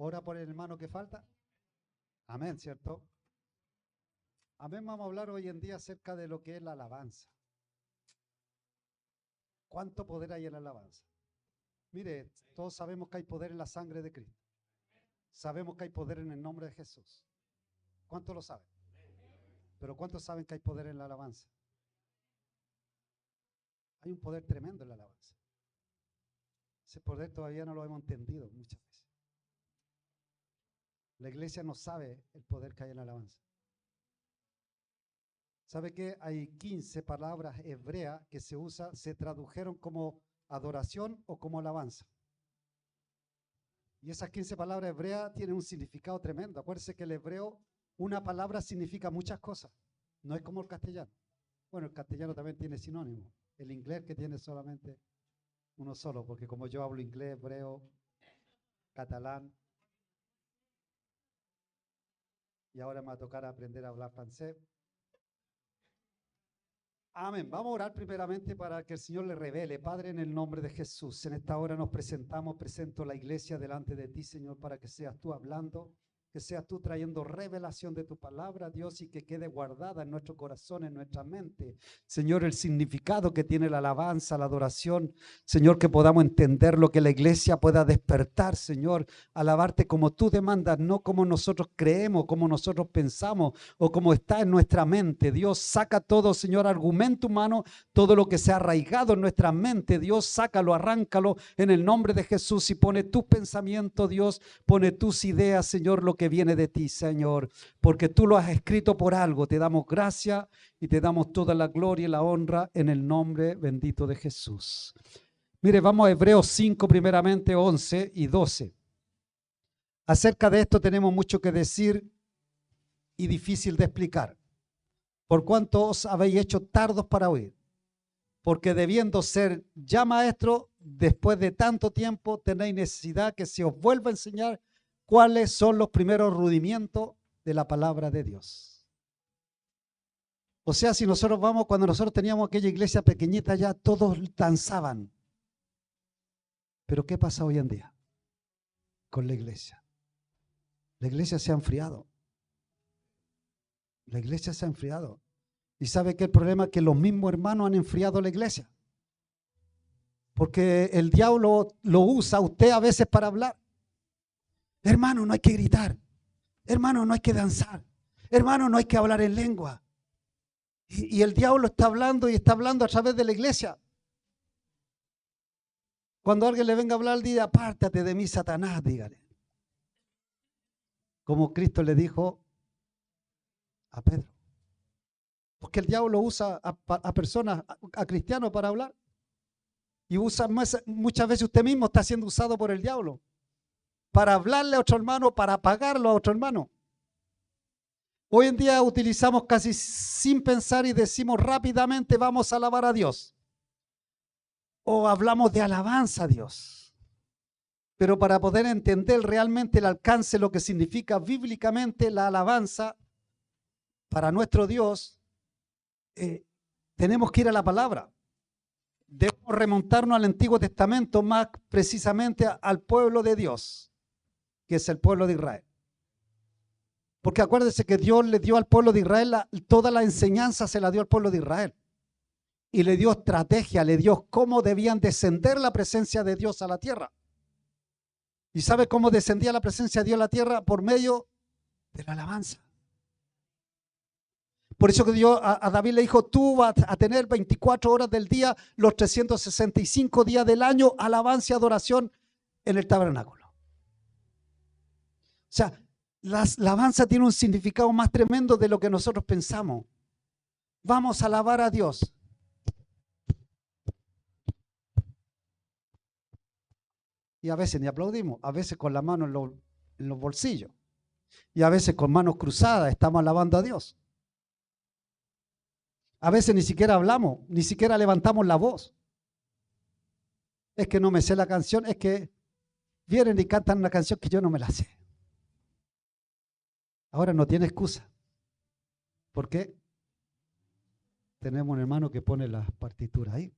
Ora por el hermano que falta. Amén, ¿cierto? Amén, vamos a hablar hoy en día acerca de lo que es la alabanza. ¿Cuánto poder hay en la alabanza? Mire, todos sabemos que hay poder en la sangre de Cristo. Sabemos que hay poder en el nombre de Jesús. ¿Cuántos lo saben? Pero ¿cuántos saben que hay poder en la alabanza? Hay un poder tremendo en la alabanza. Ese poder todavía no lo hemos entendido muchas veces. La iglesia no sabe el poder que hay en la alabanza. ¿Sabe que hay 15 palabras hebreas que se tradujeron como adoración o como alabanza? Y esas 15 palabras hebreas tienen un significado tremendo. Acuérdense que el hebreo, una palabra significa muchas cosas. No es como el castellano. Bueno, el castellano también tiene sinónimos. El inglés que tiene solamente uno solo, porque como yo hablo inglés, hebreo, catalán, y ahora me va a tocar aprender a hablar francés. Amén. Vamos a orar primeramente para que el Señor le revele. Padre, en el nombre de Jesús, en esta hora nos presento la iglesia delante de ti, Señor, para que seas tú hablando, que seas tú trayendo revelación de tu palabra, Dios, y que quede guardada en nuestro corazón, en nuestra mente. Señor, el significado que tiene la alabanza, la adoración, Señor, que podamos entender lo que la iglesia pueda despertar, Señor, alabarte como tú demandas, no como nosotros creemos, como nosotros pensamos o como está en nuestra mente. Dios, saca todo, Señor, argumento humano, todo lo que se ha arraigado en nuestra mente. Dios, sácalo, arráncalo en el nombre de Jesús y pone tus pensamientos, Dios, pone tus ideas, Señor, lo que viene de ti, Señor, porque tú lo has escrito por algo. Te damos gracia y te damos toda la gloria y la honra en el nombre bendito de Jesús. Mire, vamos a Hebreos 5, primeramente 11 y 12. Acerca de esto tenemos mucho que decir y difícil de explicar. Por cuanto os habéis hecho tardos para oír, porque debiendo ser ya maestros, después de tanto tiempo tenéis necesidad que se os vuelva a enseñar cuáles son los primeros rudimientos de la palabra de Dios. O sea, si nosotros vamos, cuando nosotros teníamos aquella iglesia pequeñita ya todos danzaban. Pero ¿qué pasa hoy en día con la iglesia? La iglesia se ha enfriado. La iglesia se ha enfriado. ¿Y sabe qué el problema? Que los mismos hermanos han enfriado la iglesia. Porque el diablo lo usa a usted a veces para hablar. Hermano, no hay que gritar. Hermano, no hay que danzar. Hermano, no hay que hablar en lengua. Y el diablo está hablando y está hablando a través de la iglesia. Cuando alguien le venga a hablar, diga, apártate de mí, Satanás, dígale. Como Cristo le dijo a Pedro. Porque el diablo usa a personas, a cristianos para hablar. Y usa muchas veces usted mismo está siendo usado por el diablo. Para hablarle a otro hermano, para apagarlo a otro hermano. Hoy en día utilizamos casi sin pensar y decimos rápidamente vamos a alabar a Dios. O hablamos de alabanza a Dios. Pero para poder entender realmente el alcance, lo que significa bíblicamente la alabanza para nuestro Dios, tenemos que ir a la palabra. Debemos remontarnos al Antiguo Testamento, más precisamente al pueblo de Dios, que es el pueblo de Israel. Porque acuérdense que Dios le dio al pueblo de Israel, toda la enseñanza se la dio al pueblo de Israel. Y le dio estrategia, le dio cómo debían descender la presencia de Dios a la tierra. ¿Y sabe cómo descendía la presencia de Dios a la tierra? Por medio de la alabanza. Por eso que Dios a David le dijo, tú vas a tener 24 horas del día, los 365 días del año, alabanza y adoración en el tabernáculo. O sea, la alabanza tiene un significado más tremendo de lo que nosotros pensamos. Vamos a alabar a Dios. Y a veces ni aplaudimos, a veces con la mano en los bolsillos. Y a veces con manos cruzadas estamos alabando a Dios. A veces ni siquiera hablamos, ni siquiera levantamos la voz. Es que no me sé la canción, es que vienen y cantan una canción que yo no me la sé. Ahora no tiene excusa. ¿Por qué? Tenemos un hermano que pone las partituras ahí.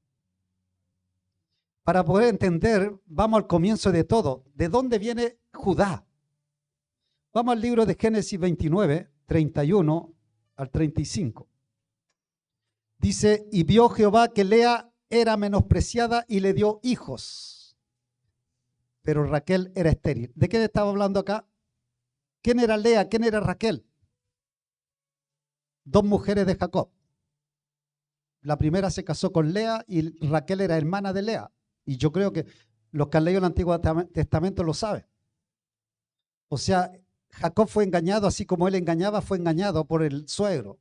Para poder entender, vamos al comienzo de todo. ¿De dónde viene Judá? Vamos al libro de Génesis 29, 31 al 35. Dice, y vio Jehová que Lea era menospreciada y le dio hijos, pero Raquel era estéril. ¿De qué estaba hablando acá? ¿Quién era Lea? ¿Quién era Raquel? Dos mujeres de Jacob. La primera se casó con Lea y Raquel era hermana de Lea. Y yo creo que los que han leído el Antiguo Testamento lo saben. O sea, Jacob fue engañado, así como él engañaba, fue engañado por el suegro.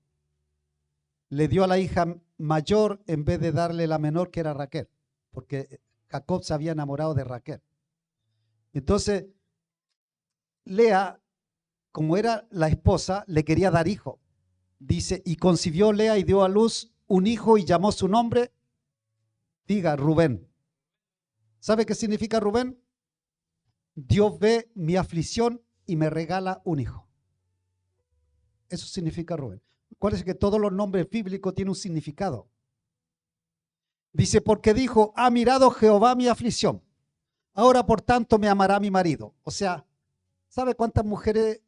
Le dio a la hija mayor en vez de darle la menor, que era Raquel, porque Jacob se había enamorado de Raquel. Entonces, Lea, como era la esposa, le quería dar hijo. Dice, y concibió Lea y dio a luz un hijo y llamó su nombre, diga, Rubén. ¿Sabe qué significa Rubén? Dios ve mi aflicción y me regala un hijo. Eso significa Rubén. Acuérdense que todos los nombres bíblicos tienen un significado. Dice, porque dijo, ha mirado Jehová mi aflicción. Ahora, por tanto, me amará mi marido. O sea, ¿sabe cuántas mujeres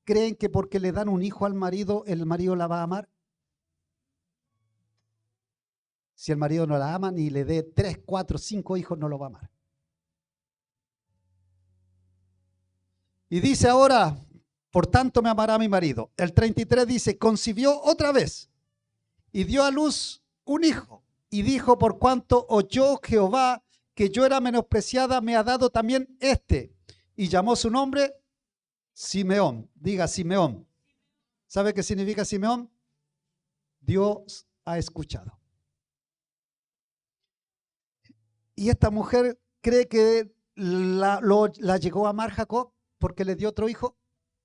creen que porque le dan un hijo al marido, el marido la va a amar? Si el marido no la ama, ni le dé 3, 4, 5 hijos, no lo va a amar. Y dice ahora, por tanto me amará mi marido. El 33 dice, concibió otra vez y dio a luz un hijo. Y dijo, por cuanto oyó Jehová que yo era menospreciada, me ha dado también este. Y llamó su nombre Simeón. Diga, Simeón. ¿Sabe qué significa Simeón? Dios ha escuchado. Y esta mujer cree que la llegó a amar Jacob porque le dio otro hijo.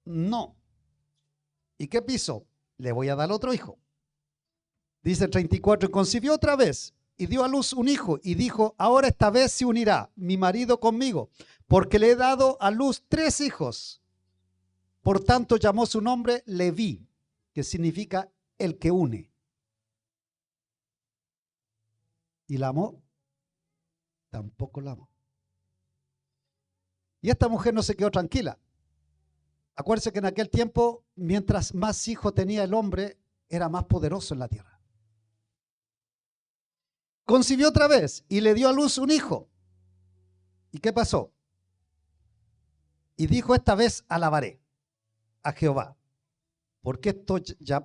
No. ¿Y qué hizo? Le voy a dar otro hijo. Dice el 34, y concibió otra vez y dio a luz un hijo y dijo, ahora esta vez se unirá mi marido conmigo, porque le he dado a luz 3 hijos. Por tanto llamó su nombre Leví, que significa el que une. ¿Y la amó? Tampoco la amó. Y esta mujer no se quedó tranquila. Acuérdense que en aquel tiempo, mientras más hijos tenía el hombre, era más poderoso en la tierra. Concibió otra vez y le dio a luz un hijo. ¿Y qué pasó? Y dijo, esta vez alabaré a Jehová, porque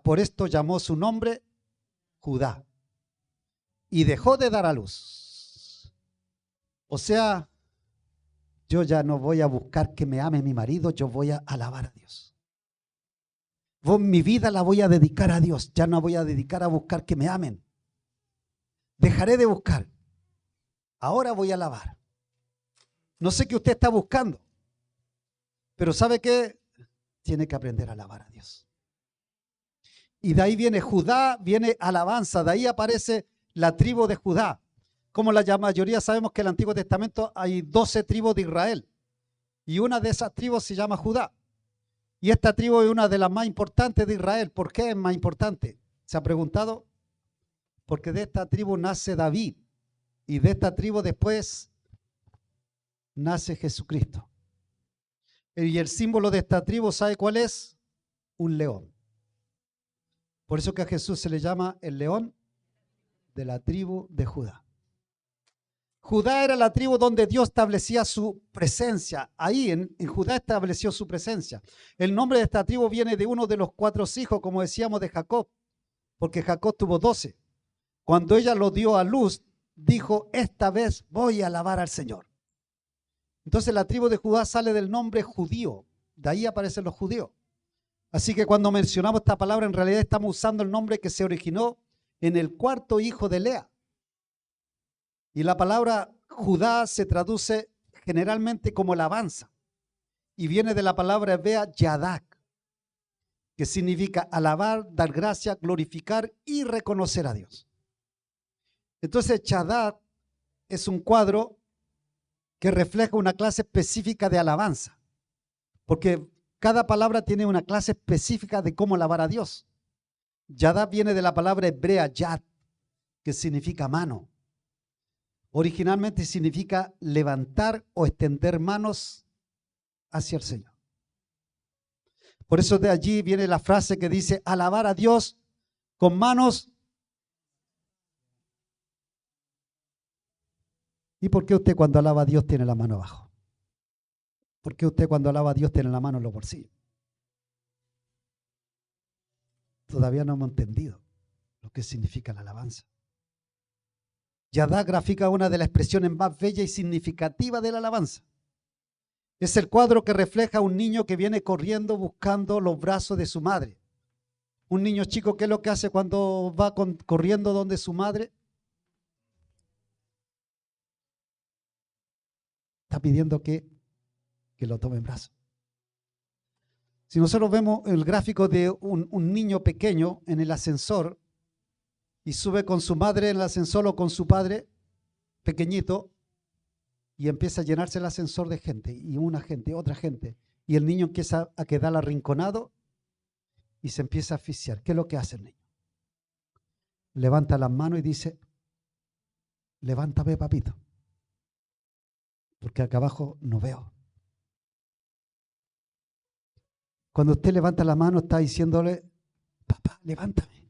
por esto llamó su nombre Judá. Y dejó de dar a luz. O sea, yo ya no voy a buscar que me ame mi marido, yo voy a alabar a Dios. Mi vida la voy a dedicar a Dios, ya no voy a dedicar a buscar que me amen. Dejaré de buscar. Ahora voy a alabar. No sé qué usted está buscando, pero ¿sabe qué? Tiene que aprender a alabar a Dios. Y de ahí viene Judá, viene alabanza, de ahí aparece la tribu de Judá. Como la mayoría sabemos que en el Antiguo Testamento hay 12 tribus de Israel. Y una de esas tribus se llama Judá. Y esta tribu es una de las más importantes de Israel. ¿Por qué es más importante? ¿Se ha preguntado? Porque de esta tribu nace David. Y de esta tribu después nace Jesucristo. Y el símbolo de esta tribu, ¿sabe cuál es? Un león. Por eso que a Jesús se le llama el león de la tribu de Judá. Judá era la tribu donde Dios establecía su presencia. Ahí en Judá estableció su presencia. El nombre de esta tribu viene de uno de los 4 hijos, como decíamos, de Jacob, porque Jacob tuvo 12. Cuando ella lo dio a luz, dijo, esta vez voy a alabar al Señor. Entonces la tribu de Judá sale del nombre judío. De ahí aparecen los judíos. Así que cuando mencionamos esta palabra, en realidad estamos usando el nombre que se originó en el 4 hijo de Lea. Y la palabra Judá se traduce generalmente como alabanza. Y viene de la palabra hebrea yadak, que significa alabar, dar gracia, glorificar y reconocer a Dios. Entonces Yadak es un cuadro que refleja una clase específica de alabanza. Porque cada palabra tiene una clase específica de cómo alabar a Dios. Yadak viene de la palabra hebrea yad, que significa mano. Originalmente significa levantar o extender manos hacia el Señor. Por eso de allí viene la frase que dice alabar a Dios con manos. ¿Y por qué usted cuando alaba a Dios tiene la mano abajo? ¿Por qué usted cuando alaba a Dios tiene la mano en los bolsillos? Todavía no hemos entendido lo que significa la alabanza. Yadá grafica una de las expresiones más bellas y significativas de la alabanza. Es el cuadro que refleja a un niño que viene corriendo buscando los brazos de su madre. Un niño chico, ¿qué es lo que hace cuando va corriendo donde su madre? Está pidiendo que lo tome en brazos. Si nosotros vemos el gráfico de un niño pequeño en el ascensor y sube con su madre en el ascensor o con su padre pequeñito y empieza a llenarse el ascensor de gente y una gente, otra gente, y el niño empieza a quedar arrinconado y se empieza a asfixiar. ¿Qué es lo que hace el niño? Levanta las manos y dice, levántame, papito, porque acá abajo no veo. Cuando usted levanta la mano está diciéndole, papá, levántame.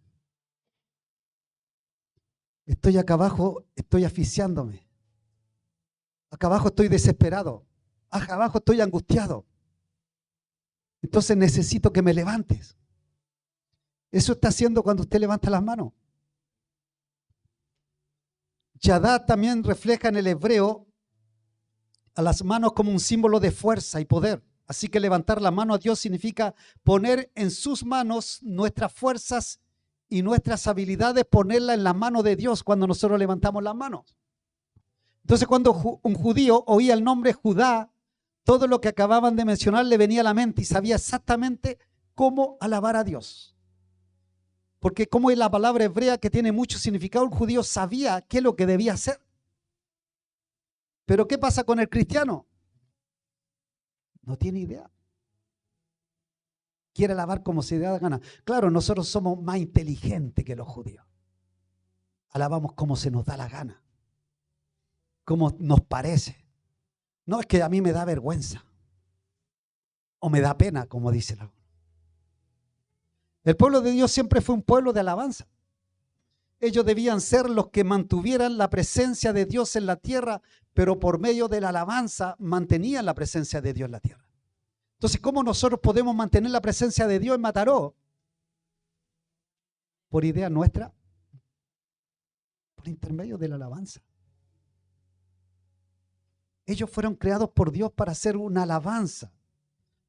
Estoy acá abajo, estoy asfixiándome. Acá abajo estoy desesperado. Acá abajo estoy angustiado. Entonces necesito que me levantes. Eso está haciendo cuando usted levanta las manos. Yadá también refleja en el hebreo a las manos como un símbolo de fuerza y poder. Así que levantar la mano a Dios significa poner en sus manos nuestras fuerzas y nuestras habilidades, ponerla en la mano de Dios cuando nosotros levantamos las manos. Entonces cuando un judío oía el nombre Judá, todo lo que acababan de mencionar le venía a la mente y sabía exactamente cómo alabar a Dios. Porque como es la palabra hebrea que tiene mucho significado, el judío sabía qué es lo que debía hacer. Pero ¿qué pasa con el cristiano? No tiene idea. Quiere alabar como se le da la gana. Claro, nosotros somos más inteligentes que los judíos. Alabamos como se nos da la gana. Como nos parece. No es que a mí me da vergüenza. O me da pena, como dice la. El pueblo de Dios siempre fue un pueblo de alabanza. Ellos debían ser los que mantuvieran la presencia de Dios en la tierra, pero por medio de la alabanza mantenían la presencia de Dios en la tierra. Entonces, ¿cómo nosotros podemos mantener la presencia de Dios en Mataró? ¿Por idea nuestra? Por intermedio de la alabanza. Ellos fueron creados por Dios para hacer una alabanza.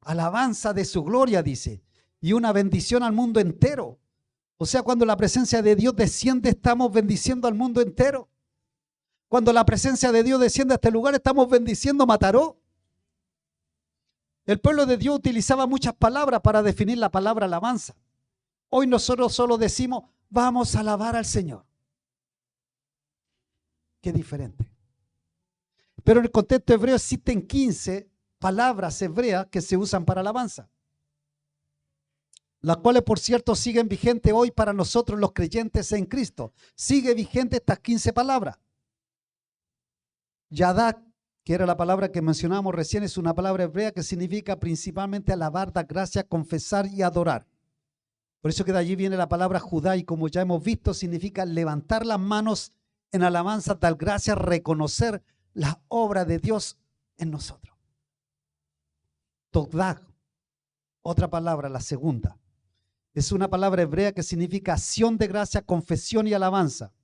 Alabanza de su gloria, dice. Y una bendición al mundo entero. O sea, cuando la presencia de Dios desciende, estamos bendiciendo al mundo entero. Cuando la presencia de Dios desciende a este lugar, estamos bendiciendo Mataró. El pueblo de Dios utilizaba muchas palabras para definir la palabra alabanza. Hoy nosotros solo decimos, vamos a alabar al Señor. Qué diferente. Pero en el contexto hebreo existen 15 palabras hebreas que se usan para alabanza, las cuales, por cierto, siguen vigentes hoy para nosotros los creyentes en Cristo. Sigue vigente estas 15 palabras. Yadá, que era la palabra que mencionábamos recién, es una palabra hebrea que significa principalmente alabar, dar gracias, confesar y adorar. Por eso que de allí viene la palabra Judá, y como ya hemos visto, significa levantar las manos en alabanza, dar gracias, reconocer la obra de Dios en nosotros. Todá, otra palabra, la segunda. Es una palabra hebrea que significa acción de gracia, confesión y alabanza.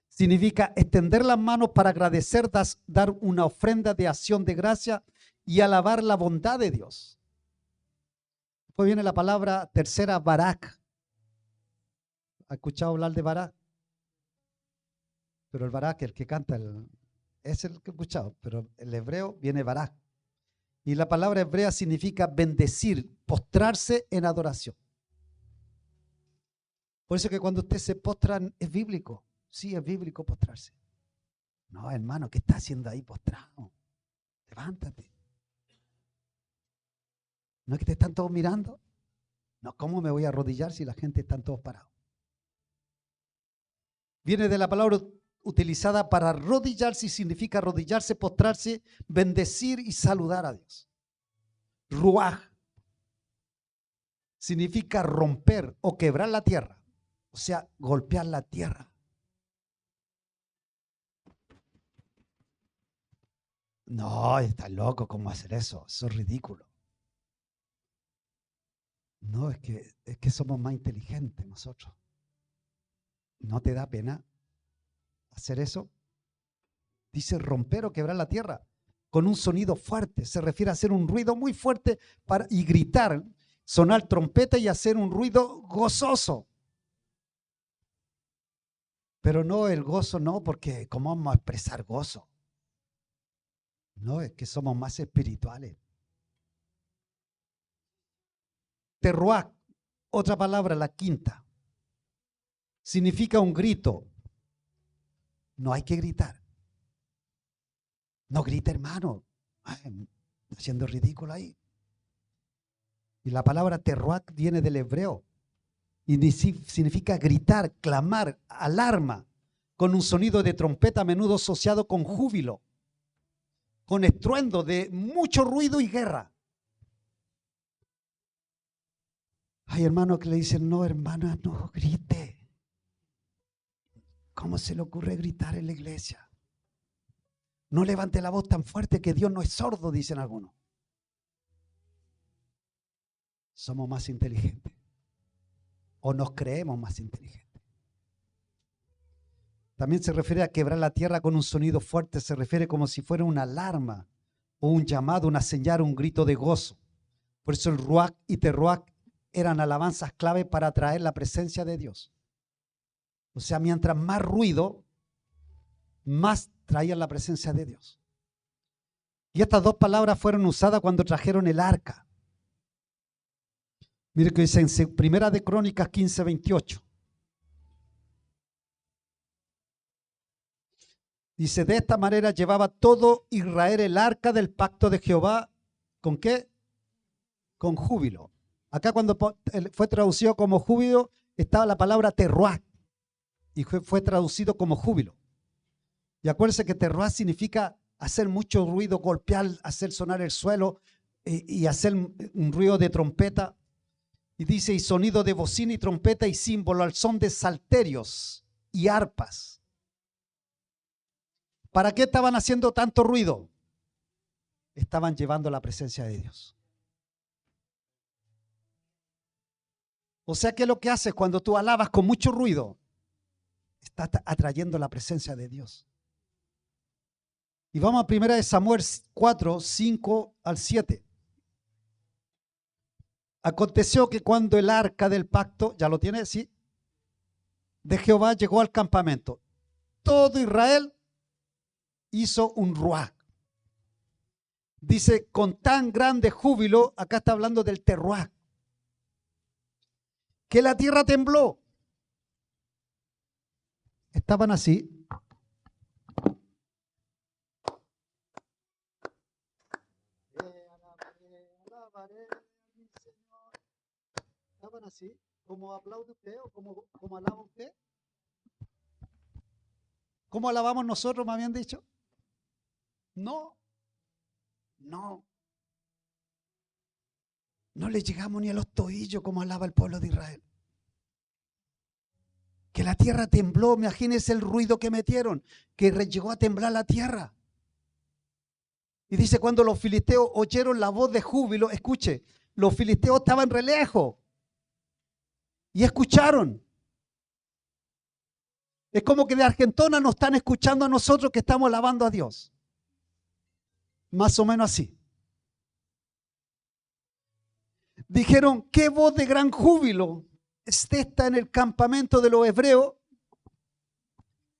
Significa extender las manos para agradecer, dar una ofrenda de acción de gracia y alabar la bondad de Dios. Después viene la palabra tercera, barak. ¿Ha escuchado hablar de barak? Pero el barak, el que canta, es el que he escuchado, pero el hebreo viene barak. Y la palabra hebrea significa bendecir, postrarse en adoración. Por eso que cuando usted se postra, es bíblico. Sí, es bíblico postrarse. No, hermano, ¿qué está haciendo ahí postrado? Levántate. ¿No es que te están todos mirando? No, ¿cómo me voy a arrodillar si la gente está todos parados? Viene de la palabra utilizada para arrodillarse y significa arrodillarse, postrarse, bendecir y saludar a Dios. Ruaj. significa romper o quebrar la tierra, o sea, golpear la tierra. No, está loco, ¿cómo hacer eso? Eso es ridículo. No, es que somos más inteligentes nosotros. ¿No te da pena hacer eso? Dice romper o quebrar la tierra con un sonido fuerte. Se refiere a hacer un ruido muy fuerte y gritar, sonar trompeta y hacer un ruido gozoso. Pero no el gozo, no, porque ¿cómo vamos a expresar gozo? No, es que somos más espirituales. Teruach, otra palabra, la quinta, significa un grito. No hay que gritar. No grita, hermano. Ay, haciendo ridículo ahí. Y la palabra teruach viene del hebreo y significa gritar, clamar, alarma, con un sonido de trompeta a menudo asociado con júbilo, con estruendo de mucho ruido y guerra. Hay hermanos que le dicen, no, hermana, no grite. ¿Cómo se le ocurre gritar en la iglesia? No levante la voz tan fuerte, que Dios no es sordo, dicen algunos. Somos más inteligentes. O nos creemos más inteligentes. También se refiere a quebrar la tierra con un sonido fuerte. Se refiere como si fuera una alarma o un llamado, una señal, un grito de gozo. Por eso el ruach y teruach eran alabanzas clave para atraer la presencia de Dios. O sea, mientras más ruido, más traían la presencia de Dios. Y estas dos palabras fueron usadas cuando trajeron el arca. Mire que dice en Primera de Crónicas 15:28. Dice, de esta manera llevaba todo Israel el arca del pacto de Jehová. ¿Con qué? Con júbilo. Acá cuando fue traducido como júbilo, estaba la palabra teruach y fue traducido como júbilo. Y acuérdense que teruach significa hacer mucho ruido, golpear, hacer sonar el suelo y hacer un ruido de trompeta. Y dice, y sonido de bocina y trompeta y símbolo al son de salterios y arpas. ¿Para qué estaban haciendo tanto ruido? Estaban llevando la presencia de Dios. O sea que lo que haces cuando tú alabas con mucho ruido, estás atrayendo la presencia de Dios. Y vamos a 1 Samuel 4, 5 al 7. Aconteció que cuando el arca del pacto, ¿ya lo tiene? Sí. De Jehová llegó al campamento, todo Israel hizo un ruach. Dice, con tan grande júbilo, acá está hablando del teruach, que la tierra tembló. Estaban así. Estaban así. ¿Cómo aplaude usted o cómo alaba usted? ¿Cómo alabamos nosotros, me habían dicho? No. No le llegamos ni a los tobillos como alaba el pueblo de Israel. Que la tierra tembló, imagínense el ruido que metieron, que llegó a temblar la tierra. Y dice, cuando los filisteos oyeron la voz de júbilo, escuche, los filisteos estaban re lejos y escucharon. Es como que de Argentina nos están escuchando a nosotros que estamos alabando a Dios. Más o menos así. Dijeron, qué voz de gran júbilo es esta en el campamento de los hebreos.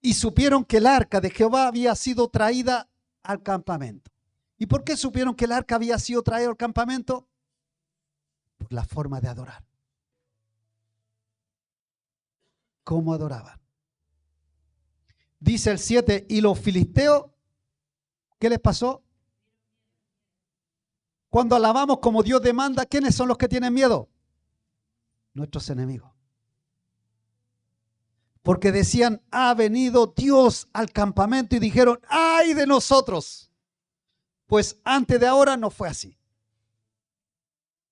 Y supieron que el arca de Jehová había sido traída al campamento. ¿Y por qué supieron que el arca había sido traída al campamento? Por la forma de adorar. ¿Cómo adoraban? Dice el 7, y los filisteos, ¿qué les pasó? Cuando alabamos como Dios demanda, ¿quiénes son los que tienen miedo? Nuestros enemigos. Porque decían, ha venido Dios al campamento, y dijeron, ¡ay de nosotros! Pues antes de ahora no fue así.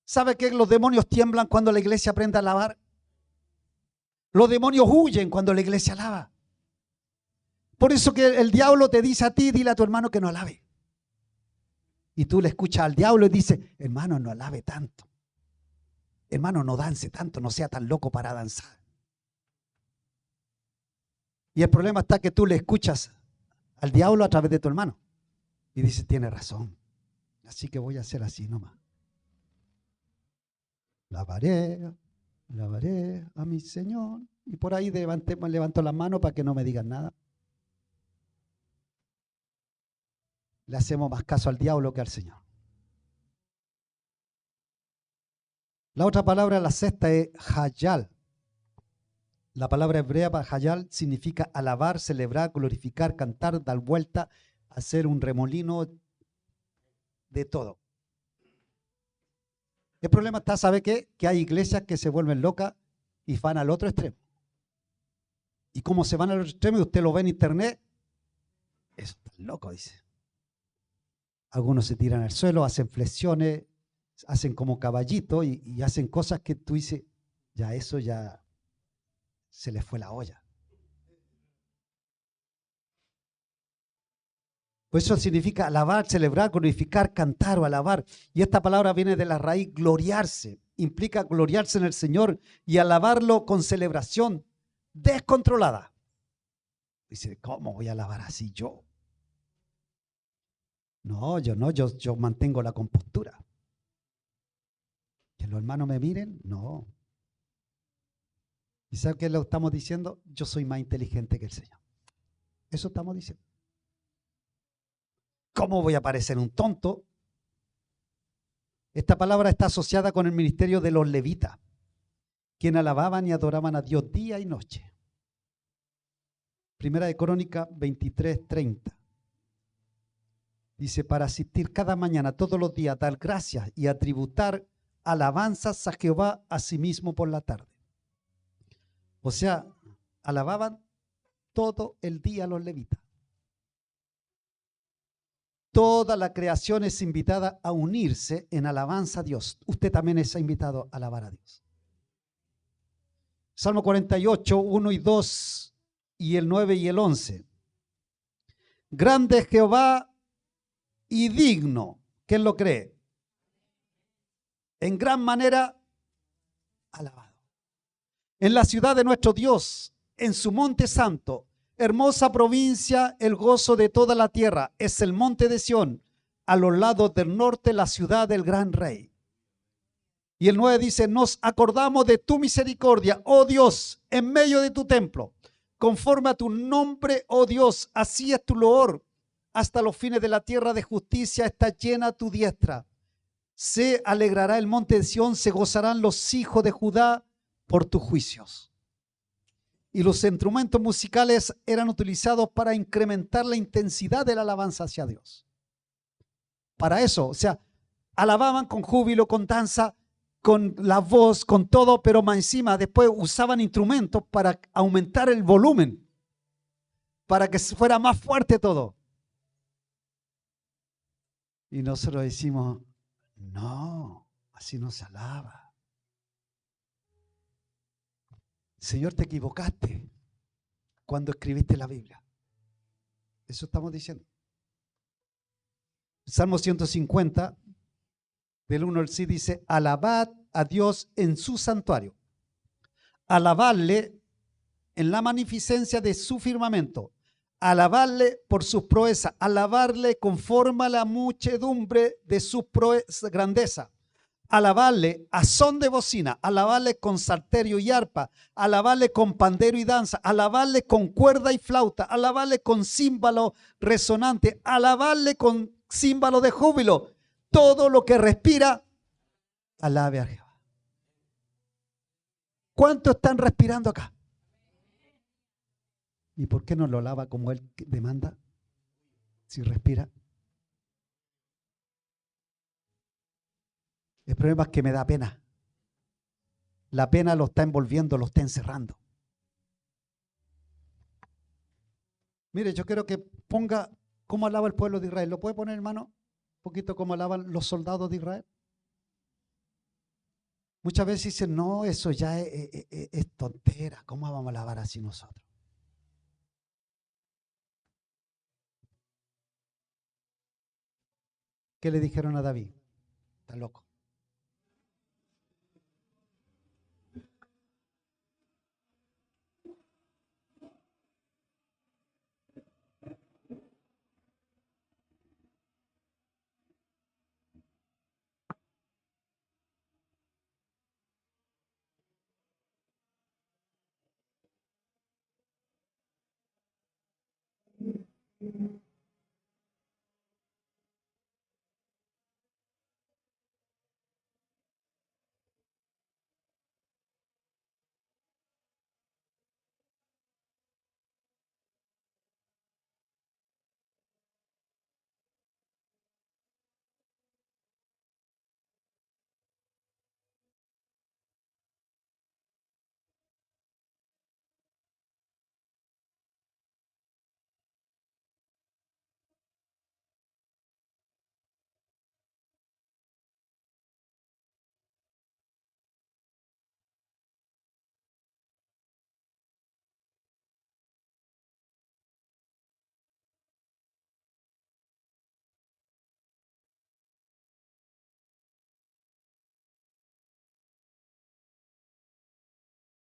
¿Sabe que los demonios tiemblan cuando la iglesia aprende a alabar? Los demonios huyen cuando la iglesia alaba. Por eso que el diablo te dice a ti, dile a tu hermano que no alabe. Y tú le escuchas al diablo y dices, hermano, no alabe tanto. Hermano, no dance tanto, no sea tan loco para danzar. Y el problema está que tú le escuchas al diablo a través de tu hermano. Y dices, tiene razón. Así que voy a hacer así nomás. Lavaré a mi Señor. Y por ahí levanto las manos para que no me digan nada. Le hacemos más caso al diablo que al Señor. La otra palabra, la sexta, es hayal. La palabra hebrea para hayal significa alabar, celebrar, glorificar, cantar, dar vuelta, hacer un remolino de todo. El problema está, ¿sabe qué? Que hay iglesias que se vuelven locas y van al otro extremo. Y como se van al otro extremo y usted lo ve en internet, eso está loco, dice. Algunos se tiran al suelo, hacen flexiones, hacen como caballito y hacen cosas que tú dices, ya eso ya se les fue la olla. Pues eso significa alabar, celebrar, glorificar, cantar o alabar. Y esta palabra viene de la raíz gloriarse. Implica gloriarse en el Señor y alabarlo con celebración descontrolada. Dice, ¿cómo voy a alabar así yo? No, yo mantengo la compostura. Que los hermanos me miren, no. ¿Y sabe qué le estamos diciendo? Yo soy más inteligente que el Señor. Eso estamos diciendo. ¿Cómo voy a parecer un tonto? Esta palabra está asociada con el ministerio de los levitas, quienes alababan y adoraban a Dios día y noche. Primera de Crónica 23:30. Dice, para asistir cada mañana, todos los días, dar gracias y a tributar alabanzas a Jehová a sí mismo por la tarde. O sea, alababan todo el día los levitas. Toda la creación es invitada a unirse en alabanza a Dios. Usted también está invitado a alabar a Dios. Salmo 48, 1 y 2, y el 9 y el 11. Grande es Jehová y digno. ¿Quién lo cree? En gran manera alabado. En la ciudad de nuestro Dios, en su monte santo, hermosa provincia, el gozo de toda la tierra, es el monte de Sión, a los lados del norte, la ciudad del gran rey. Y el 9 dice, nos acordamos de tu misericordia, oh Dios, en medio de tu templo, conforme a tu nombre, oh Dios, así es tu loor, hasta los fines de la tierra de justicia está llena tu diestra. Se alegrará el monte de Sión, se gozarán los hijos de Judá por tus juicios. Y los instrumentos musicales eran utilizados para incrementar la intensidad de la alabanza hacia Dios. Para eso, o sea, alababan con júbilo, con danza, con la voz, con todo, pero más encima después usaban instrumentos para aumentar el volumen, para que fuera más fuerte todo. Y nosotros decimos, no, así no se alaba. Señor, te equivocaste cuando escribiste la Biblia. Eso estamos diciendo. Salmo 150, del 1 al 6 dice, alabad a Dios en su santuario. Alabadle en la magnificencia de su firmamento. Alabarle por sus proezas, alabarle conforme a la muchedumbre de su grandeza, alabarle a son de bocina, alabarle con salterio y arpa, alabarle con pandero y danza, alabarle con cuerda y flauta, alabarle con címbalo resonante, alabarle con címbalo de júbilo. Todo lo que respira, alabe a Jehová. ¿Cuántos están respirando acá? ¿Y por qué no lo alaba como Él demanda? Si respira. El problema es que me da pena. La pena lo está envolviendo, lo está encerrando. Mire, yo quiero que ponga cómo alaba el pueblo de Israel. ¿Lo puede poner, hermano? Un poquito cómo alaban los soldados de Israel. Muchas veces dicen, no, eso ya es tontera. ¿Cómo vamos a alabar así nosotros? ¿Qué le dijeron a David? Está loco.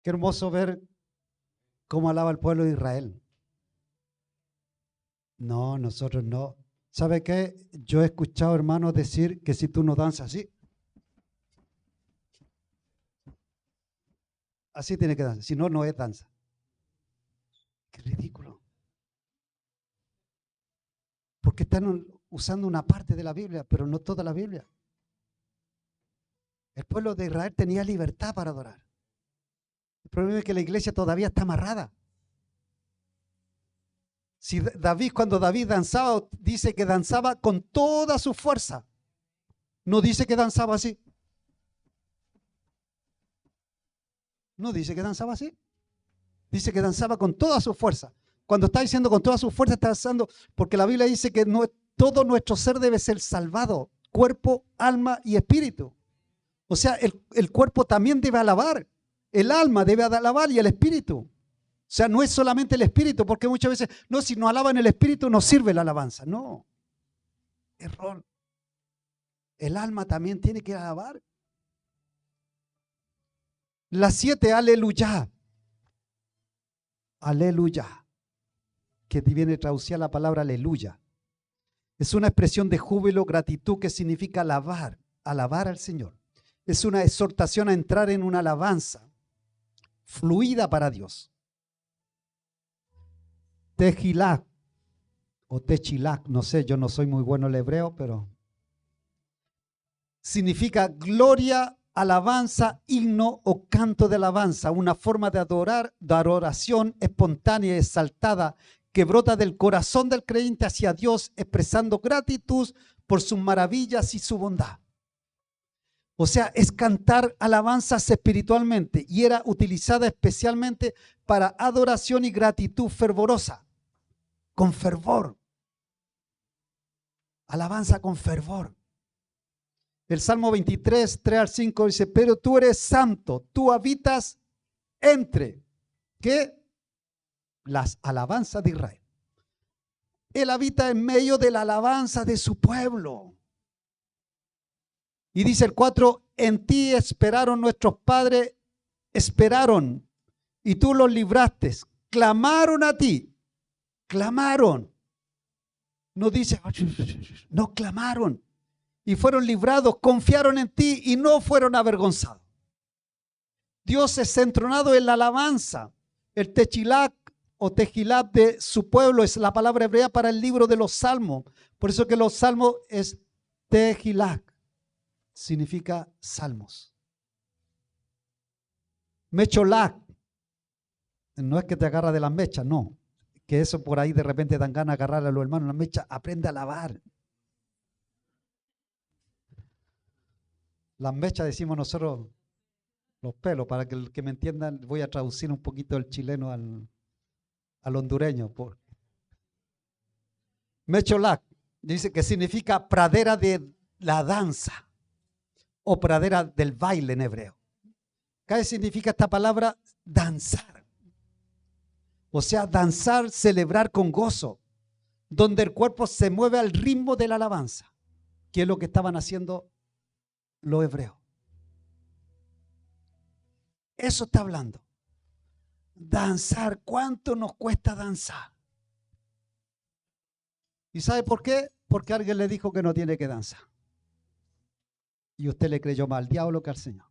Qué hermoso ver cómo alaba el pueblo de Israel. No, nosotros no. ¿Sabe qué? Yo he escuchado hermanos decir que si tú no danzas así, así tiene que danzar. Si no, no es danza. Qué ridículo. Porque están usando una parte de la Biblia, pero no toda la Biblia. El pueblo de Israel tenía libertad para adorar. El problema es que la iglesia todavía está amarrada. Si David, cuando David danzaba, dice que danzaba con toda su fuerza. No dice que danzaba así. No dice que danzaba así. Dice que danzaba con toda su fuerza. Cuando está diciendo con toda su fuerza, está danzando, porque la Biblia dice que no, todo nuestro ser debe ser salvado, cuerpo, alma y espíritu. O sea, el cuerpo también debe alabar, el alma debe alabar y el espíritu. O sea, no es solamente el espíritu, porque muchas veces, no, si no alaban el espíritu no sirve la alabanza. No, error. El alma también tiene que alabar. Las 7, aleluya. Aleluya. Que viene traducida la palabra aleluya. Es una expresión de júbilo, gratitud, que significa alabar, alabar al Señor. Es una exhortación a entrar en una alabanza fluida para Dios. Tejilak o Techilak, no sé, yo no soy muy bueno en el hebreo, pero significa gloria, alabanza, himno o canto de alabanza, una forma de adorar, de adoración espontánea y exaltada que brota del corazón del creyente hacia Dios, expresando gratitud por sus maravillas y su bondad. O sea, es cantar alabanzas espiritualmente y era utilizada especialmente para adoración y gratitud fervorosa, con fervor. Alabanza con fervor. El Salmo 23, 3 al 5 dice, pero tú eres santo, tú habitas entre, ¿qué? Las alabanzas de Israel. Él habita en medio de la alabanza de su pueblo. Y dice el 4, en ti esperaron nuestros padres, esperaron, y tú los libraste, clamaron a ti, clamaron. No dice, no clamaron. Y fueron librados, confiaron en ti y no fueron avergonzados. Dios es entronado en la alabanza. El Techilak o Tejilab de su pueblo es la palabra hebrea para el libro de los Salmos. Por eso que los Salmos es Tejilak. Significa salmos. Mecholak. No es que te agarra de las mechas, no. Que eso por ahí de repente dan ganas de agarrar a los hermanos. La mecha, aprende a alabar. Las mechas decimos nosotros, los pelos, para que el que me entiendan, voy a traducir un poquito el chileno al hondureño. Mecholak dice que significa pradera de la danza o pradera del baile en hebreo. ¿Qué significa esta palabra? Danzar. O sea, danzar, celebrar con gozo, donde el cuerpo se mueve al ritmo de la alabanza, que es lo que estaban haciendo los hebreos. Eso está hablando. Danzar, ¿cuánto nos cuesta danzar? ¿Y sabe por qué? Porque alguien le dijo que no tiene que danzar. Y usted le creyó más al diablo que al Señor.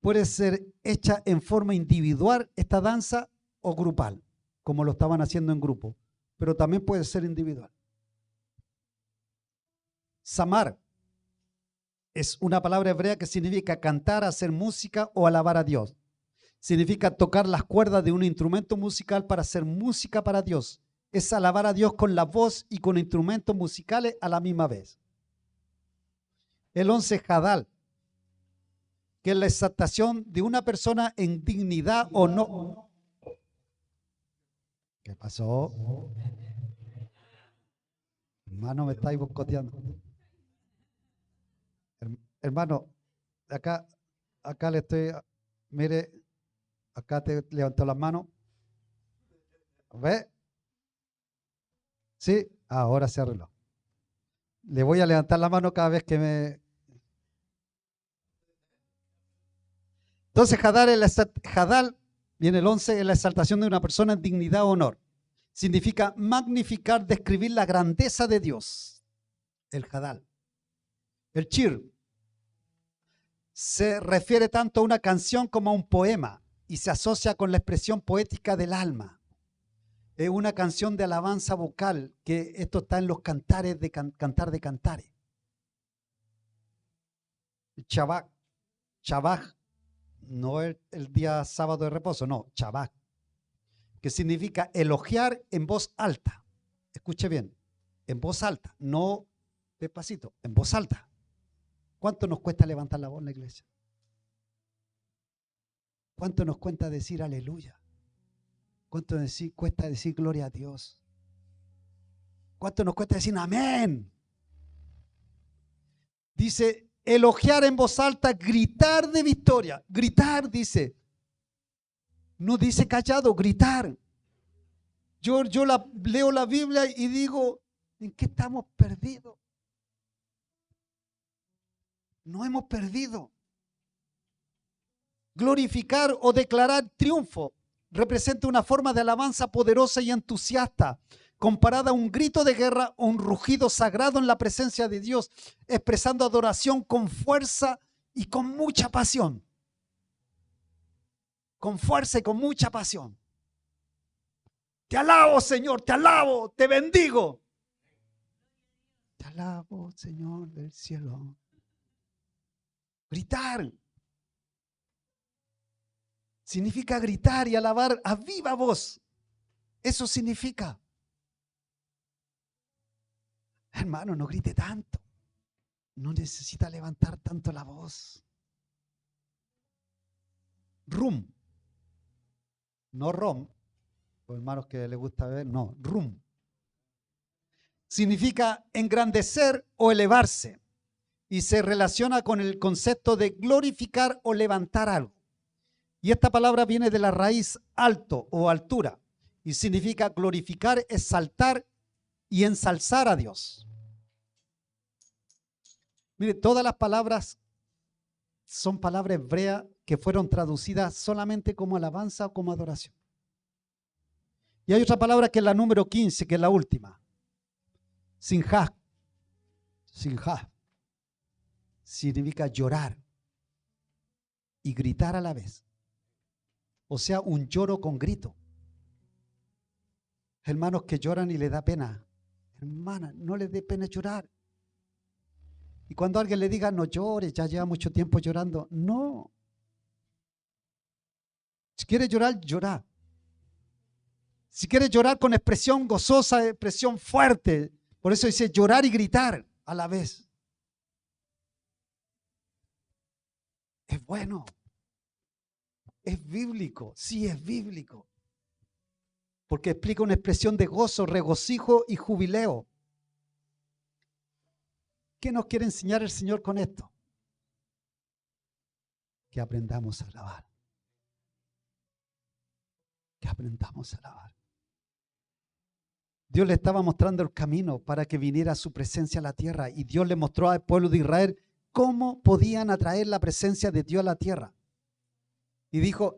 Puede ser hecha en forma individual esta danza o grupal, como lo estaban haciendo en grupo, pero también puede ser individual. Samar es una palabra hebrea que significa cantar, hacer música o alabar a Dios. Significa tocar las cuerdas de un instrumento musical para hacer música para Dios. Es alabar a Dios con la voz y con instrumentos musicales a la misma vez. El 11, Hadal, que es la exaltación de una persona en dignidad o no. ¿Qué pasó? Hermano, me estáis boicoteando. Hermano, acá le estoy, mire, acá te levantó las manos. ¿Ve? Sí, ahora se arregló. Le voy a levantar la mano cada vez que me... Entonces, Hadal, viene el 11, es la exaltación de una persona en dignidad o honor. Significa magnificar, describir la grandeza de Dios. El Hadal. El Shir se refiere tanto a una canción como a un poema y se asocia con la expresión poética del alma. Es una canción de alabanza vocal, que esto está en los cantares de Cantar de Cantares. Shabbat no es el día sábado de reposo, no, Shabbat, que significa elogiar en voz alta. Escuche bien, en voz alta, no despacito, en voz alta. ¿Cuánto nos cuesta levantar la voz en la iglesia? ¿Cuánto nos cuesta decir aleluya? ¿Cuánto cuesta decir gloria a Dios? ¿Cuánto nos cuesta decir amén? Dice, elogiar en voz alta, gritar de victoria. Gritar, dice. No dice callado, gritar. Yo leo la Biblia y digo, ¿en qué estamos perdidos? No hemos perdido. Glorificar o declarar triunfo representa una forma de alabanza poderosa y entusiasta, comparada a un grito de guerra o un rugido sagrado en la presencia de Dios, expresando adoración con fuerza y con mucha pasión. Con fuerza y con mucha pasión. Te alabo, Señor, te alabo, te bendigo. Te alabo, Señor del cielo. Gritar. Significa gritar y alabar a viva voz. Eso significa. Hermano, no grite tanto. No necesita levantar tanto la voz. Rum. No rom. Los hermanos que les gusta ver, no. Rum. Significa engrandecer o elevarse. Y se relaciona con el concepto de glorificar o levantar algo. Y esta palabra viene de la raíz alto o altura y significa glorificar, exaltar y ensalzar a Dios. Mire, todas las palabras son palabras hebreas que fueron traducidas solamente como alabanza o como adoración. Y hay otra palabra que es la número 15, que es la última. Sinjah. Sinjah. Significa llorar y gritar a la vez. O sea, un lloro con grito. Hermanos que lloran y les da pena. Hermana, no les dé pena llorar. Y cuando alguien le diga, no llores, ya lleva mucho tiempo llorando. No. Si quieres llorar, llora. Si quieres llorar con expresión gozosa, expresión fuerte. Por eso dice llorar y gritar a la vez. Es bueno. Es bíblico, sí es bíblico. Porque explica una expresión de gozo, regocijo y jubileo. ¿Qué nos quiere enseñar el Señor con esto? Que aprendamos a alabar. Que aprendamos a alabar. Dios le estaba mostrando el camino para que viniera su presencia a la tierra, y Dios le mostró al pueblo de Israel cómo podían atraer la presencia de Dios a la tierra. Y dijo,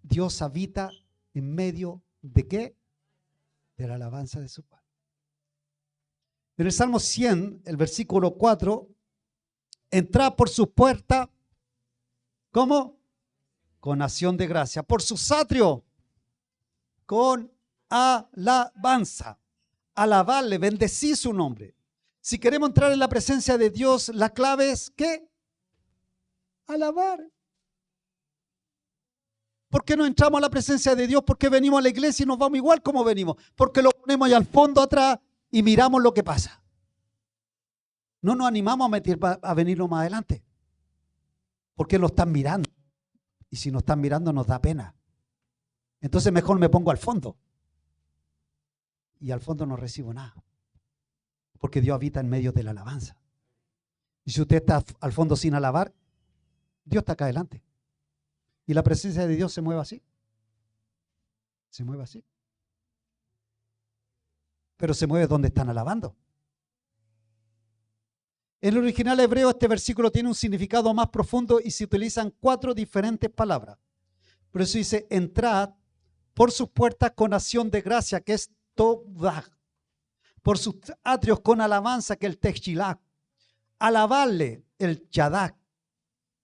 Dios habita en medio ¿de qué? De la alabanza de su pueblo. En el Salmo 100, el versículo 4, entrad por su puerta, ¿cómo? Con acción de gracia. Por sus atrios, con alabanza. Alabarle, bendecí su nombre. Si queremos entrar en la presencia de Dios, la clave es ¿qué? Alabar. ¿Por qué no entramos a la presencia de Dios? Porque venimos a la iglesia y nos vamos igual como venimos. Porque lo ponemos ahí al fondo atrás y miramos lo que pasa. No nos animamos a venirnos más adelante. Porque lo están mirando. Y si nos están mirando nos da pena. Entonces mejor me pongo al fondo. Y al fondo no recibo nada. Porque Dios habita en medio de la alabanza. Y si usted está al fondo sin alabar, Dios está acá adelante. Y la presencia de Dios se mueve así. Se mueve así. Pero se mueve donde están alabando. En el original hebreo este versículo tiene un significado más profundo y se utilizan 4 diferentes palabras. Por eso dice, entrad por sus puertas con acción de gracia, que es todah. Por sus atrios con alabanza, que es el techilá. Alabarle, el yadak.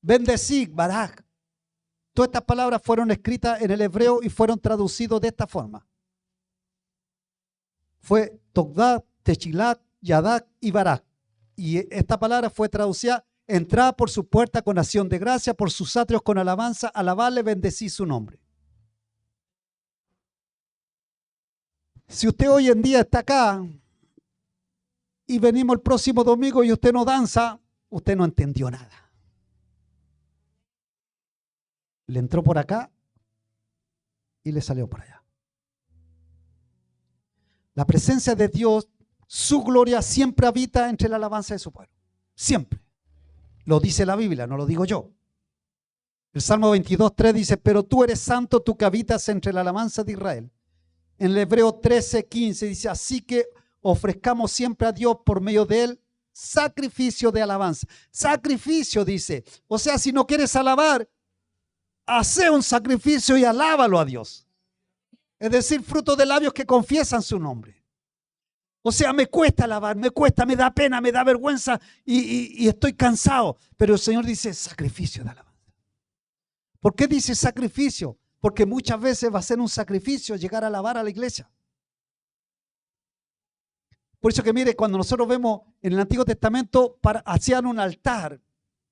Bendecid, barak. Todas estas palabras fueron escritas en el hebreo y fueron traducidas de esta forma. Fue todah, techilá, yadak y barak. Y esta palabra fue traducida, entrad por su puerta con acción de gracia, por sus atrios con alabanza, alabarle, bendecí su nombre. Si usted hoy en día está acá y venimos el próximo domingo y usted no danza, usted no entendió nada. Le entró por acá y le salió por allá. La presencia de Dios, su gloria siempre habita entre la alabanza de su pueblo. Siempre. Lo dice la Biblia, no lo digo yo. El Salmo 22:3 dice, pero tú eres santo, tú que habitas entre la alabanza de Israel. En el Hebreo 13:15 dice, así que ofrezcamos siempre a Dios por medio de él sacrificio de alabanza. Sacrificio, dice. O sea, si no quieres alabar, hace un sacrificio y alábalo a Dios. Es decir, fruto de labios que confiesan su nombre. O sea, me cuesta alabar, me cuesta, me da pena, me da vergüenza y estoy cansado. Pero el Señor dice sacrificio de alabanza. ¿Por qué dice sacrificio? Porque muchas veces va a ser un sacrificio llegar a alabar a la iglesia. Por eso que mire, cuando nosotros vemos en el Antiguo Testamento, hacían un altar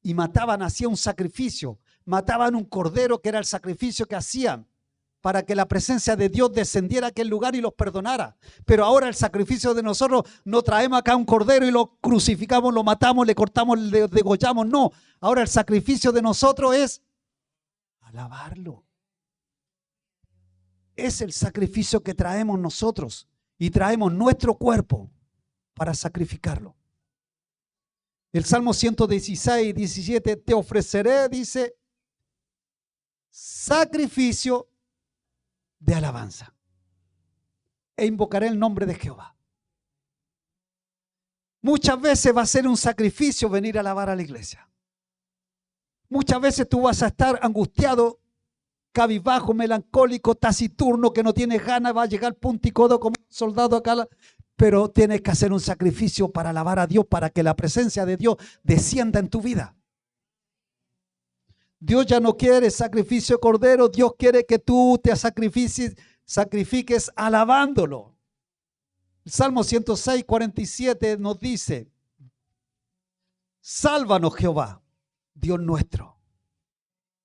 y mataban, hacían un sacrificio. Mataban un cordero que era el sacrificio que hacían para que la presencia de Dios descendiera a aquel lugar y los perdonara. Pero ahora el sacrificio de nosotros, no traemos acá un cordero y lo crucificamos, lo matamos, le cortamos, le degollamos. No, ahora el sacrificio de nosotros es alabarlo. Es el sacrificio que traemos nosotros y traemos nuestro cuerpo para sacrificarlo. El Salmo 116:17, te ofreceré, dice, sacrificio de alabanza e invocaré el nombre de Jehová. Muchas veces va a ser un sacrificio venir a alabar a la iglesia. Muchas veces tú vas a estar angustiado, cabizbajo, melancólico, taciturno, que no tienes ganas, va a llegar punto y codo como un soldado acá, pero tienes que hacer un sacrificio para alabar a Dios, para que la presencia de Dios descienda en tu vida. Dios ya no quiere sacrificio de cordero, Dios quiere que tú te sacrifiques alabándolo. El Salmo 106:47 nos dice, sálvanos Jehová, Dios nuestro,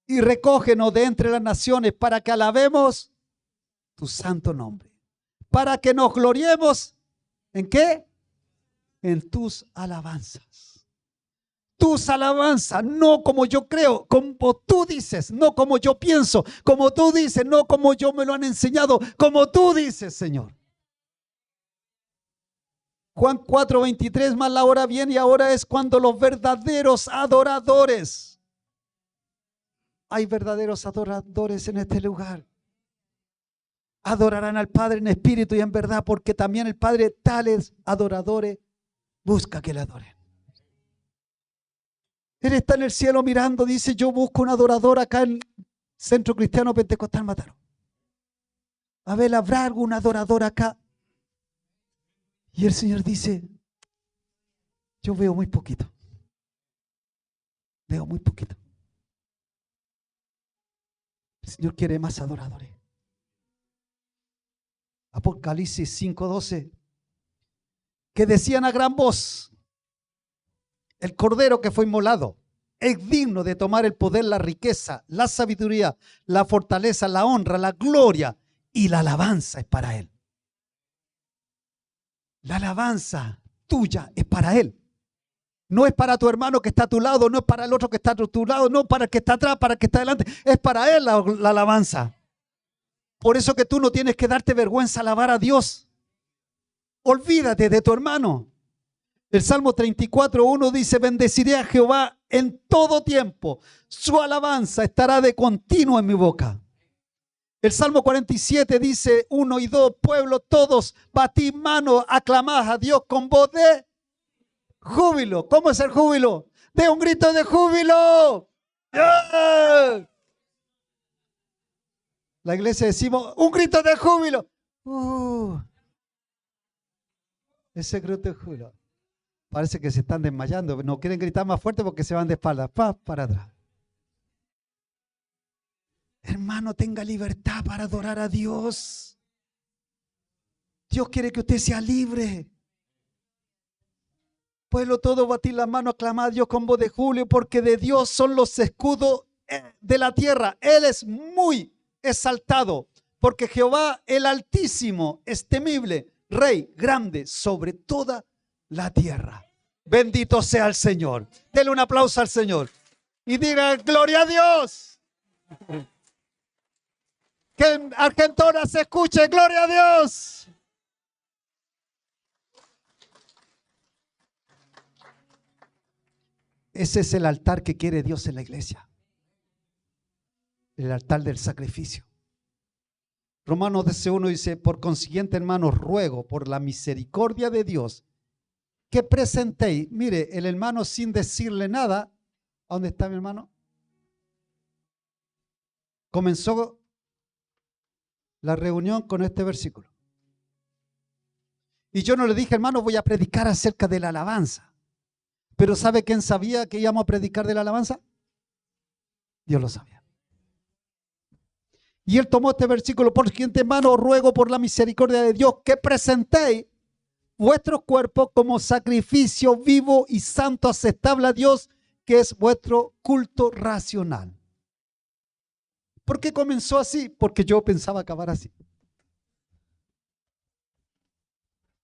y recógenos de entre las naciones para que alabemos tu santo nombre, para que nos gloriemos, ¿en qué? En tus alabanzas. Tus alabanzas, no como yo creo, como tú dices, no como yo pienso, como tú dices, no como yo me lo han enseñado, como tú dices, Señor. Juan 4:23, más la hora viene y ahora es cuando los verdaderos adoradores. Hay verdaderos adoradores en este lugar. Adorarán al Padre en espíritu y en verdad, porque también el Padre tales adoradores busca que le adoren. Él está en el cielo mirando, dice, yo busco un adorador acá en Centro Cristiano Pentecostal Mataró. A ver, ¿habrá algún adorador acá? Y el Señor dice, yo veo muy poquito. Veo muy poquito. El Señor quiere más adoradores. Apocalipsis 5:12, que decían a gran voz, el Cordero que fue inmolado es digno de tomar el poder, la riqueza, la sabiduría, la fortaleza, la honra, la gloria y la alabanza es para Él. La alabanza tuya es para Él. No es para tu hermano que está a tu lado, no es para el otro que está a tu lado, no para el que está atrás, para el que está adelante. Es para Él la alabanza. Por eso que tú no tienes que darte vergüenza alabar a Dios. Olvídate de tu hermano. El Salmo 34:1 dice, bendeciré a Jehová en todo tiempo. Su alabanza estará de continuo en mi boca. El Salmo 47 dice 1 y 2, pueblo todos, batid mano, aclamad a Dios con voz de júbilo. ¿Cómo es el júbilo? De un grito de júbilo. ¡Yeah! La iglesia decimos, un grito de júbilo. Ese grito de júbilo. Parece que se están desmayando. No quieren gritar más fuerte porque se van de espaldas. Para atrás. Hermano, tenga libertad para adorar a Dios. Dios quiere que usted sea libre. Pueblo todo, batir la mano, aclamar a Dios con voz de júbilo, porque de Dios son los escudos de la tierra. Él es muy exaltado, porque Jehová el Altísimo es temible, Rey grande sobre toda la tierra. Bendito sea el Señor. Dele un aplauso al Señor y diga gloria a Dios. Que en Argentina se escuche gloria a Dios. Ese es el altar que quiere Dios en la iglesia. El altar del sacrificio. Romanos 12:1 dice, por consiguiente, hermanos, ruego por la misericordia de Dios que presentéis. Mire, el hermano sin decirle nada, ¿a dónde está mi hermano? Comenzó la reunión con este versículo. Y yo no le dije, hermano, voy a predicar acerca de la alabanza. Pero ¿sabe quién sabía que íbamos a predicar de la alabanza? Dios lo sabía. Y él tomó este versículo, por siguiente, hermano, ruego por la misericordia de Dios que presentéis vuestros cuerpos como sacrificio vivo y santo, aceptable a Dios, que es vuestro culto racional. ¿Por qué comenzó así? Porque yo pensaba acabar así.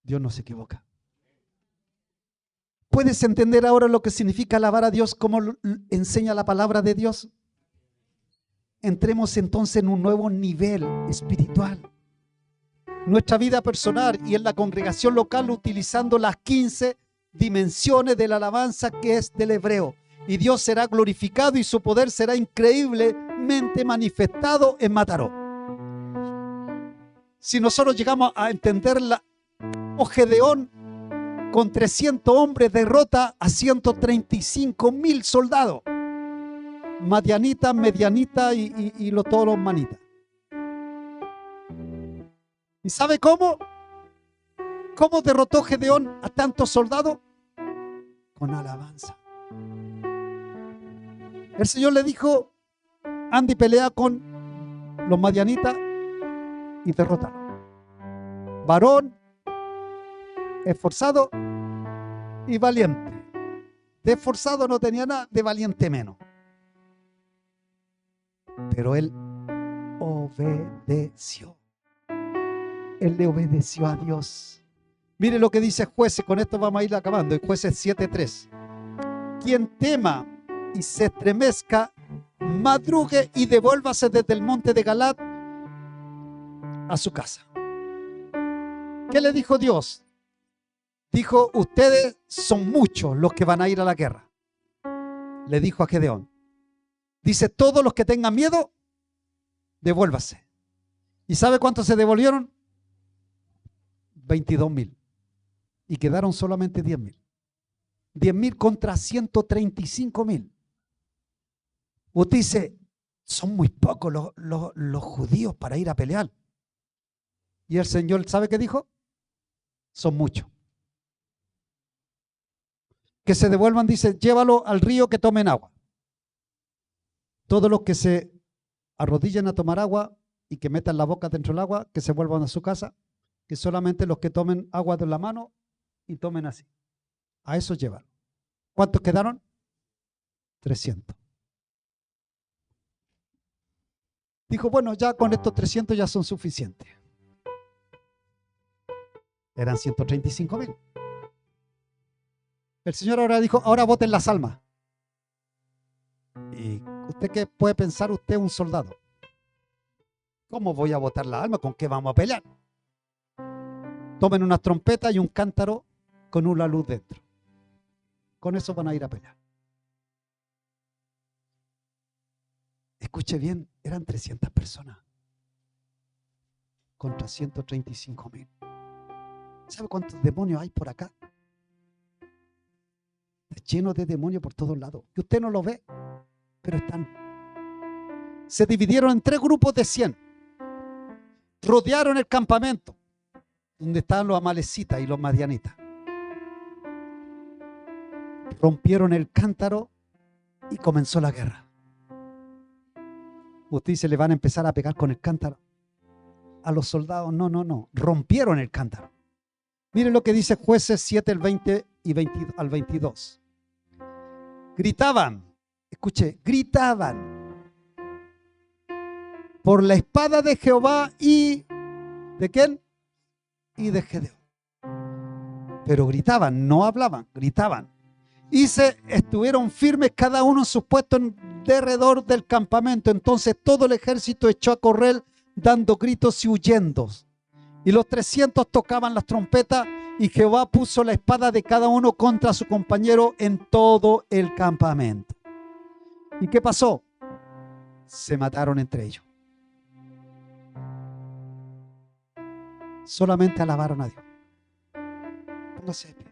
Dios no se equivoca. ¿Puedes entender ahora lo que significa alabar a Dios como enseña la palabra de Dios? Entremos entonces en un nuevo nivel espiritual. Nuestra vida personal y en la congregación local, utilizando las 15 dimensiones de la alabanza que es del hebreo. Y Dios será glorificado y su poder será increíblemente manifestado en Mataró. Si nosotros llegamos a entenderla, como Gedeón con 300 hombres derrota a 135,000 soldados. Madianitas, medianitas y todos los manitas. ¿Y sabe cómo? ¿Cómo derrotó Gedeón a tantos soldados? Con alabanza. El Señor le dijo, anda y pelea con los madianitas y derrótalo. Varón, esforzado y valiente. De esforzado no tenía nada, de valiente menos. Pero él obedeció. Él le obedeció a Dios. Mire lo que dice Jueces, con esto vamos a ir acabando, en Jueces 7:3. Quien tema y se estremezca, madrugue y devuélvase desde el monte de Galaad a su casa. ¿Qué le dijo Dios? Dijo, ustedes son muchos los que van a ir a la guerra. Le dijo a Gedeón. Dice, todos los que tengan miedo, devuélvase. ¿Y sabe cuántos se devolvieron? 22.000. Y quedaron solamente 10.000. 10.000 contra 135.000. Usted dice, son muy pocos los judíos para ir a pelear. Y el Señor, ¿sabe qué dijo? Son muchos. Que se devuelvan, dice, llévalo al río que tomen agua. Todos los que se arrodillen a tomar agua y que metan la boca dentro del agua, que se vuelvan a su casa, que solamente los que tomen agua de la mano y tomen así. A eso llevan. ¿Cuántos quedaron? 300. Dijo, bueno, ya con estos 300 ya son suficientes. Eran 135.000. El Señor ahora dijo, ahora boten las almas. ¿Y usted qué puede pensar? Usted es un soldado. ¿Cómo voy a botar las almas? ¿Con qué vamos a pelear? Tomen unas trompetas y un cántaro con una luz dentro. Con eso van a ir a pelear. Escuche bien, eran 300 personas contra 135.000. ¿Sabe cuántos demonios hay por acá? Lleno de demonios por todos lados. Y usted no lo ve, pero están. Se dividieron en 3 grupos de 100. Rodearon el campamento donde estaban los amalecitas y los madianitas. Rompieron el cántaro y comenzó la guerra. Usted dice, le van a empezar a pegar con el cántaro a los soldados. No. Rompieron el cántaro. Miren lo que dice Jueces 7, el 20 y 20 al 22. Gritaban, escuche, gritaban por la espada de Jehová y ¿de quién? Y de Gedeón. Pero gritaban, no hablaban, gritaban. Y se estuvieron firmes cada uno en sus puestos alrededor del campamento. Entonces todo el ejército echó a correr dando gritos y huyendo. Y los 300 tocaban las trompetas y Jehová puso la espada de cada uno contra su compañero en todo el campamento. ¿Y qué pasó? Se mataron entre ellos. Solamente alabaron a Dios. Póngase de pie.